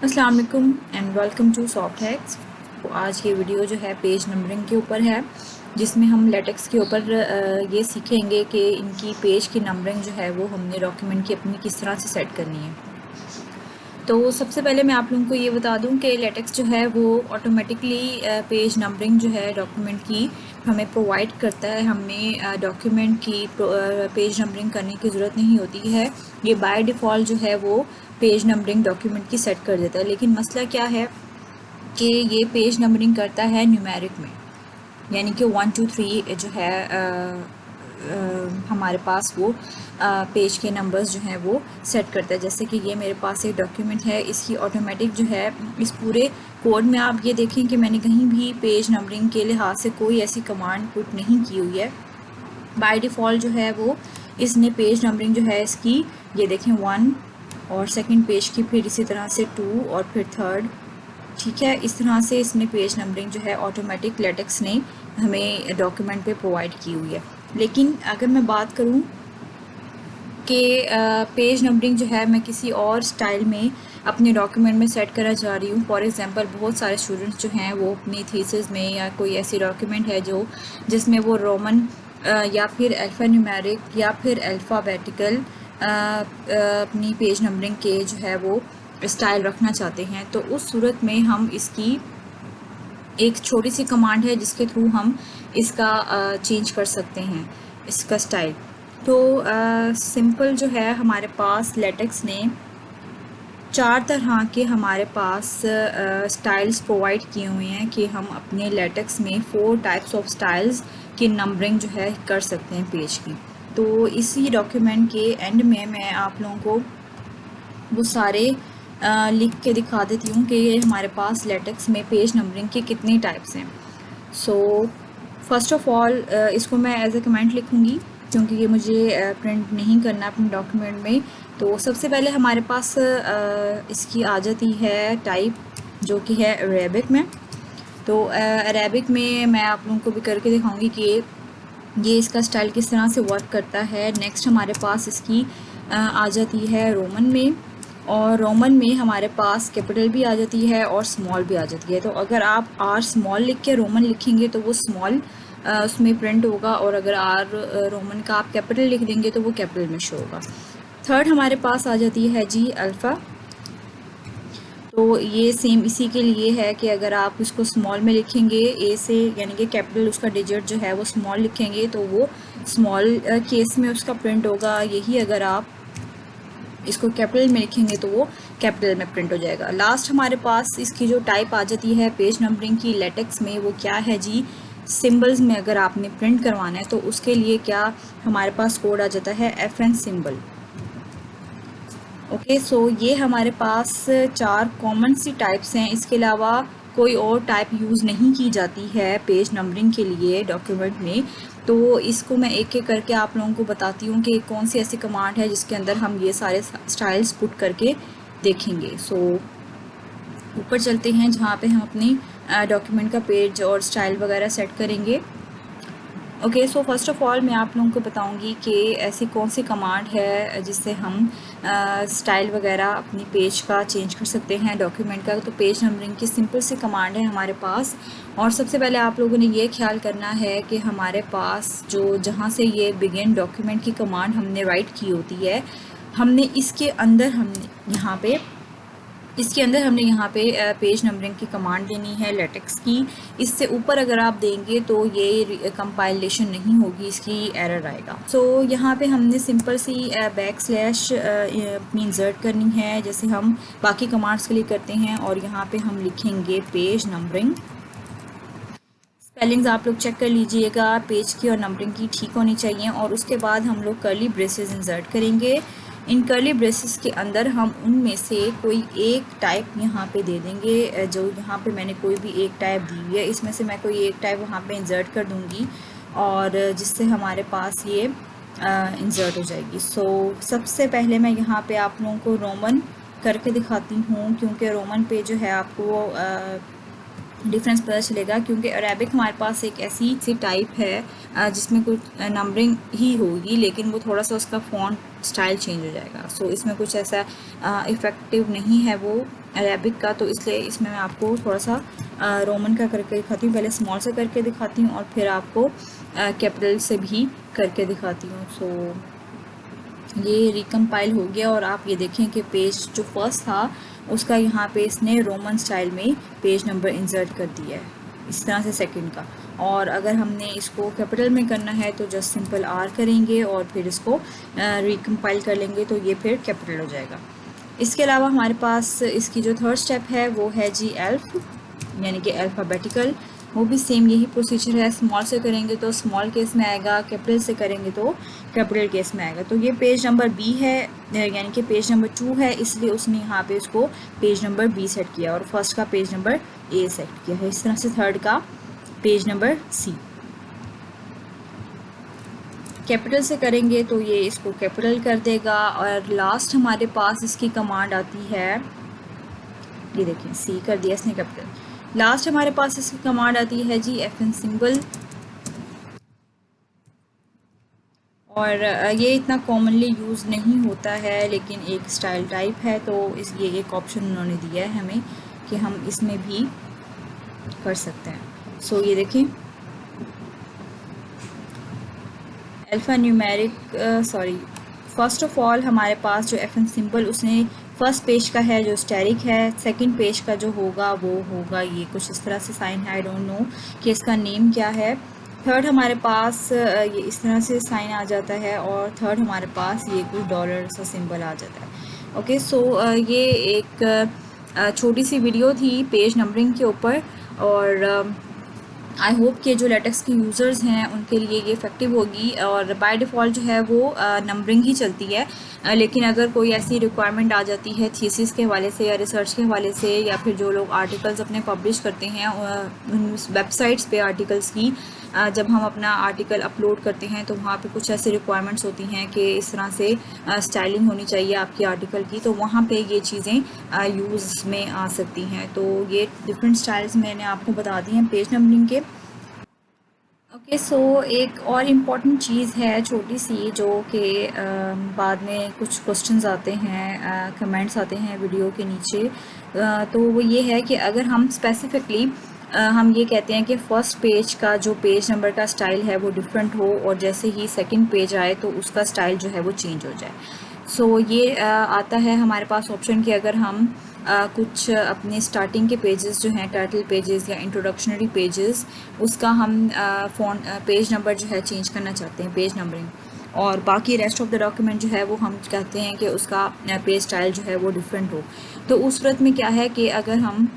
अस्सलाम वालेकुम and welcome to Soft Hacks. तो आज की वीडियो जो है पेज नंबरिंग के ऊपर है, जिसमें हम लेटेक्स के ऊपर ये सीखेंगे कि इनकी पेज की नंबरिंग जो है वो हमने डॉक्यूमेंट की अपनी किस तरह से सेट करनी है। तो सबसे पहले मैं आप लोगों को ये बता दूं कि लेटेक्स जो है वो ऑटोमेटिकली पेज नंबरिंग जो है डॉक्यूमेंट की हमें प्रोवाइड करता है। हमें डॉक्यूमेंट की पेज नंबरिंग करने की ज़रूरत नहीं होती है। ये बाय डिफ़ॉल्ट जो है वो पेज नंबरिंग डॉक्यूमेंट की सेट कर देता है। लेकिन मसला क्या है कि ये पेज नंबरिंग करता है न्यूमेरिक में, यानी कि 1 2 3 जो है हमारे पास वो पेज के नंबर्स जो हैं वो सेट करता है। जैसे कि ये मेरे पास एक डॉक्यूमेंट है, इसकी ऑटोमेटिक जो है इस पूरे कोड में आप ये देखें कि मैंने कहीं भी पेज नंबरिंग के लिहाज से कोई ऐसी कमांड पुट नहीं की हुई है। बाय डिफ़ॉल्ट जो है वो इसने पेज नंबरिंग जो है इसकी ये देखें 1 और सेकंड पेज की, फिर इसी तरह से 2 और फिर थर्ड। ठीक है, इस तरह से इसने पेज नंबरिंग जो है ऑटोमेटिक लेटेक्स ने हमें डॉक्यूमेंट पे प्रोवाइड की हुई है। लेकिन अगर मैं बात करूं कि पेज नंबरिंग जो है मैं किसी और स्टाइल में अपने डॉक्यूमेंट में सेट करना चाह रही हूँ, फॉर एग्जांपल बहुत सारे स्टूडेंट्स जो हैं वो अपनी थीसिस में या कोई ऐसी डॉक्यूमेंट है जो जिसमें वो रोमन या फिर अल्फ़ान्यूमेरिक या फिर अल्फ़ाबेटिकल अपनी पेज नंबरिंग के जो है वो स्टाइल रखना चाहते हैं, तो उस सूरत में हम इसकी एक छोटी सी कमांड है जिसके थ्रू हम इसका चेंज कर सकते हैं इसका स्टाइल। तो सिंपल जो है हमारे पास लेटेक्स ने 4 तरह के हमारे पास स्टाइल्स प्रोवाइड किए हुए हैं कि हम अपने लेटेक्स में 4 टाइप्स ऑफ स्टाइल्स की नंबरिंग जो है कर सकते हैं पेज की। तो इसी डॉक्यूमेंट के एंड में मैं आप लोगों को वो सारे लिख के दिखा देती हूँ कि ये हमारे पास लेटेक्स में पेज नंबरिंग के कितने टाइप्स हैं। सो फर्स्ट ऑफ ऑल इसको मैं एज ए कमेंट लिखूँगी क्योंकि ये मुझे प्रिंट नहीं करना अपने डॉक्यूमेंट में। तो सबसे पहले हमारे पास इसकी आ जाती है टाइप जो कि है अरेबिक में। तो अरेबिक में मैं आप लोगों को भी करके दिखाऊंगी कि ये इसका स्टाइल किस तरह से वर्क करता है। नेक्स्ट हमारे पास इसकी आ जाती है रोमन में, और रोमन में हमारे पास कैपिटल भी आ जाती है और स्मॉल भी आ जाती है। तो अगर आप आर स्मॉल लिख के रोमन लिखेंगे तो वो स्मॉल उसमें प्रिंट होगा, और अगर आर रोमन का आप कैपिटल लिख देंगे तो वो कैपिटल में शो होगा। थर्ड हमारे पास आ जाती है जी अल्फ़ा। तो ये सेम इसी के लिए है कि अगर आप इसको स्मॉल में लिखेंगे ए से, यानी कि कैपिटल उसका डिजिट जो है वो स्मॉल लिखेंगे तो वो स्मॉल केस में उसका प्रिंट होगा। यही अगर आप इसको कैपिटल में लिखेंगे तो वो कैपिटल में प्रिंट हो जाएगा। लास्ट हमारे पास इसकी जो टाइप आ जाती है पेज नंबरिंग की लेटेक्स में, वो क्या है जी, सिंबल्स में अगर आपने प्रिंट करवाना है तो उसके लिए क्या हमारे पास कोड आ जाता है FN सिंबल। ओके, सो ये हमारे पास 4 कॉमन सी टाइप्स हैं। इसके अलावा कोई और टाइप यूज़ नहीं की जाती है पेज नंबरिंग के लिए डॉक्यूमेंट में। तो इसको मैं एक एक करके आप लोगों को बताती हूँ कि कौन सी ऐसी कमांड है जिसके अंदर हम ये सारे स्टाइल्स पुट करके देखेंगे। सो ऊपर चलते हैं जहाँ पे हम अपनी डॉक्यूमेंट का पेज और स्टाइल वगैरह सेट करेंगे। Okay, so first of all मैं आप लोगों को बताऊंगी कि ऐसी कौन सी कमांड है जिससे हम स्टाइल वगैरह अपनी पेज का चेंज कर सकते हैं डॉक्यूमेंट का। तो पेज नंबरिंग की सिंपल सी कमांड है हमारे पास, और सबसे पहले आप लोगों ने ये ख्याल करना है कि हमारे पास जो जहाँ से ये बिगिन डॉक्यूमेंट की कमांड हमने राइट की होती है, हमने इसके अंदर हमने यहाँ पे पेज नंबरिंग की कमांड देनी है लेटेक्स की। इससे ऊपर अगर आप देंगे तो ये कंपाइलेशन नहीं होगी, इसकी एरर आएगा। सो यहाँ पे हमने सिंपल सी बैकस्लैश अपनी इंसर्ट करनी है जैसे हम बाकी कमांड्स के लिए करते हैं, और यहाँ पे हम लिखेंगे पेज नंबरिंग। स्पेलिंग्स आप लोग चेक कर लीजिएगा, पेज की और नंबरिंग की ठीक होनी चाहिए। और उसके बाद हम लोग कर्ली ब्रेसेस इंसर्ट करेंगे। इन कर्ली ब्रेसेस के अंदर हम उनमें से कोई एक टाइप यहाँ पे दे देंगे। जो यहाँ पे मैंने कोई भी एक टाइप दी हुई है, इसमें से मैं कोई एक टाइप वहाँ पे इंसर्ट कर दूँगी, और जिससे हमारे पास ये इंसर्ट हो जाएगी। सो सबसे पहले मैं यहाँ पे आप लोगों को रोमन करके दिखाती हूँ, क्योंकि रोमन पे जो है आपको डिफरेंस पता चलेगा, क्योंकि अरेबिक हमारे पास एक ऐसी सी टाइप है जिसमें कुछ नंबरिंग ही होगी, लेकिन वो थोड़ा सा उसका फ़ॉन्ट स्टाइल चेंज हो जाएगा। सो इसमें कुछ ऐसा इफ़ेक्टिव नहीं है वो अरेबिक का, तो इसलिए इसमें मैं आपको थोड़ा सा रोमन का करके दिखाती हूँ। पहले स्मॉल से करके दिखाती हूँ और फिर आपको कैपिटल से भी करके दिखाती हूँ। सो ये रिकम्पाइल हो गया और आप ये देखें कि पेज जो फर्स्ट था उसका यहाँ पे इसने रोमन स्टाइल में पेज नंबर इंसर्ट कर दिया है, इस तरह से सेकंड का। और अगर हमने इसको कैपिटल में करना है तो जस्ट सिंपल आर करेंगे और फिर इसको रिकम्पाइल कर लेंगे तो ये फिर कैपिटल हो जाएगा। इसके अलावा हमारे पास इसकी जो थर्ड स्टेप है वो है जी एल्फ, यानी कि अल्फ़ाबेटिकल। वो भी सेम यही प्रोसीजर है, स्मॉल से करेंगे तो स्मॉल केस में आएगा, कैपिटल से करेंगे तो कैपिटल केस में आएगा। तो ये पेज नंबर बी है, यानी कि पेज नंबर 2 है, इसलिए उसने यहाँ पे इसको पेज नंबर बी सेट किया और फर्स्ट का पेज नंबर ए सेट किया है। इस तरह से थर्ड का पेज नंबर सी। कैपिटल से करेंगे तो ये इसको कैपिटल कर देगा। और लास्ट हमारे पास इसकी कमांड आती है, ये देखिए सी कर दिया इसने कैपिटल। लास्ट हमारे पास इसकी कमांड आती है जी Fnsymbol, और ये इतना कॉमनली यूज़ नहीं होता है लेकिन एक स्टाइल टाइप है, तो इस ये एक ऑप्शन उन्होंने दिया है हमें कि हम इसमें भी कर सकते हैं। सो ये देखें alpha numeric sorry first of all हमारे पास जो Fnsymbol उसने फर्स्ट पेज का है जो स्टैरिक है, सेकंड पेज का जो होगा वो होगा ये कुछ इस तरह से साइन है, आई डोंट नो कि इसका नेम क्या है। थर्ड हमारे पास ये इस तरह से साइन आ जाता है और थर्ड हमारे पास ये कुछ डॉलर सा सिंबल आ जाता है। ओके, सो ये एक छोटी सी वीडियो थी पेज नंबरिंग के ऊपर, और आई होप कि जो लेटेक्स के यूज़र्स हैं उनके लिए ये इफ़ेक्टिव होगी। और बाय डिफ़ॉल्ट जो है वो नंबरिंग ही चलती है, लेकिन अगर कोई ऐसी रिक्वायरमेंट आ जाती है थीसिस के हवाले से या रिसर्च के हवाले से, या फिर जो लोग आर्टिकल्स अपने पब्लिश करते हैं उन वेबसाइट्स पे आर्टिकल्स की, जब हम अपना आर्टिकल अपलोड करते हैं तो वहाँ पे कुछ ऐसी रिक्वायरमेंट्स होती हैं कि इस तरह से स्टाइलिंग होनी चाहिए आपकी आर्टिकल की, तो वहाँ पे ये चीज़ें यूज़ में आ सकती हैं। तो ये डिफरेंट स्टाइल्स मैंने आपको बता दी हैं पेज नंबरिंग के। ओके, सो एक और इम्पॉर्टेंट चीज़ है छोटी सी, जो कि बाद में कुछ क्वेश्चंस आते हैं, कमेंट्स आते हैं वीडियो के नीचे, तो वो ये है कि अगर हम स्पेसिफिकली हम ये कहते हैं कि फ़र्स्ट पेज का जो पेज नंबर का स्टाइल है वो डिफरेंट हो और जैसे ही सेकंड पेज आए तो उसका स्टाइल जो है वो चेंज हो जाए। सो ये आता है हमारे पास ऑप्शन कि अगर हम कुछ अपने स्टार्टिंग के पेजेस जो हैं टाइटल पेजेस या इंट्रोडक्शनरी पेजेस, उसका हम पेज नंबर जो है चेंज करना चाहते हैं, पेज नंबरिंग, और बाकी रेस्ट ऑफ द डॉक्यूमेंट जो है वो हम कहते हैं कि उसका पेज स्टाइल जो है वो डिफरेंट हो। तो उस सूरत में क्या है कि अगर हम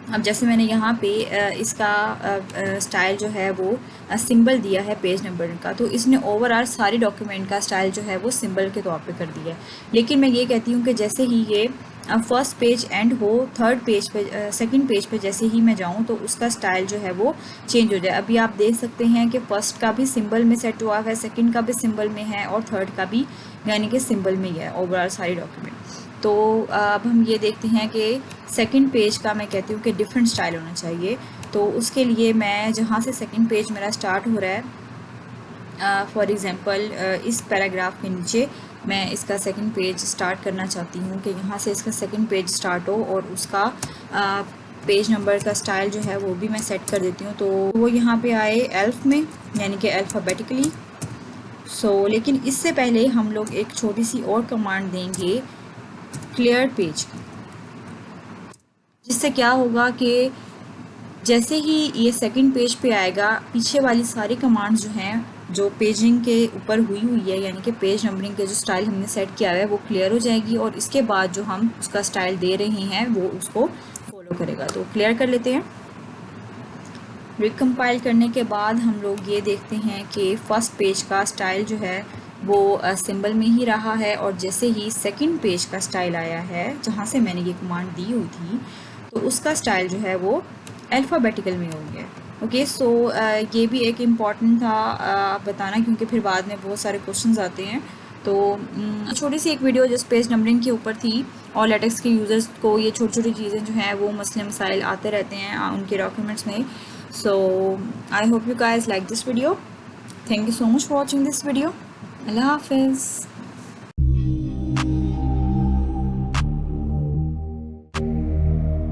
अब जैसे मैंने यहाँ पे इसका स्टाइल जो है वो सिंबल दिया है पेज नंबर का, तो इसने ओवरऑल सारे डॉक्यूमेंट का स्टाइल जो है वो सिंबल के तौर पे कर दिया है। लेकिन मैं ये कहती हूँ कि जैसे ही ये फर्स्ट पेज एंड हो, थर्ड पेज पे सेकंड पेज पे जैसे ही मैं जाऊँ तो उसका स्टाइल जो है वो चेंज हो जाए। अभी आप देख सकते हैं कि फर्स्ट का भी सिंबल में सेट हुआ है, सेकंड का भी सिंबल में है और थर्ड का भी यानी कि सिंबल में ही है ओवरऑल सारी डॉक्यूमेंट। तो अब हम ये देखते हैं कि सेकंड पेज का मैं कहती हूँ कि डिफरेंट स्टाइल होना चाहिए। तो उसके लिए मैं जहाँ से सेकंड पेज मेरा स्टार्ट हो रहा है, फॉर एग्ज़ाम्पल इस पैराग्राफ के नीचे मैं इसका सेकंड पेज स्टार्ट करना चाहती हूँ कि यहाँ से इसका सेकंड पेज स्टार्ट हो और उसका पेज नंबर का स्टाइल जो है वो भी मैं सेट कर देती हूँ। तो वो यहाँ पे आए एल्फ में, यानी कि अल्फ़ाबेटिकली। सो लेकिन इससे पहले हम लोग एक छोटी सी और कमांड देंगे क्लियर पेज की, जिससे क्या होगा कि जैसे ही ये सेकंड पेज पे आएगा, पीछे वाली सारी कमांड्स जो हैं जो पेजिंग के ऊपर हुई है, यानी कि पेज नंबरिंग के जो स्टाइल हमने सेट किया है वो क्लियर हो जाएगी और इसके बाद जो हम उसका स्टाइल दे रहे हैं वो उसको फॉलो करेगा। तो क्लियर कर लेते हैं। रिकम्पाइल करने के बाद हम लोग ये देखते हैं कि फर्स्ट पेज का स्टाइल जो है वो सिंबल में ही रहा है, और जैसे ही सेकंड पेज का स्टाइल आया है जहाँ से मैंने ये कमांड दी हुई थी तो उसका स्टाइल जो है वो अल्फ़ाबेटिकल में हो गया। ओके, सो ये भी एक इम्पॉर्टेंट था बताना, क्योंकि फिर बाद में बहुत सारे क्वेश्चंस आते हैं। तो छोटी सी एक वीडियो जिस पेज नंबरिंग के ऊपर थी, और लेटेक्स के यूज़र्स को ये छोटी छोटी चीज़ें जो हैं वो मसले मसाइल आते रहते हैं उनके डॉक्यूमेंट्स में. So I hope you guys like this video. Thank you so much for watching this video. अल्लाह हाफिज़.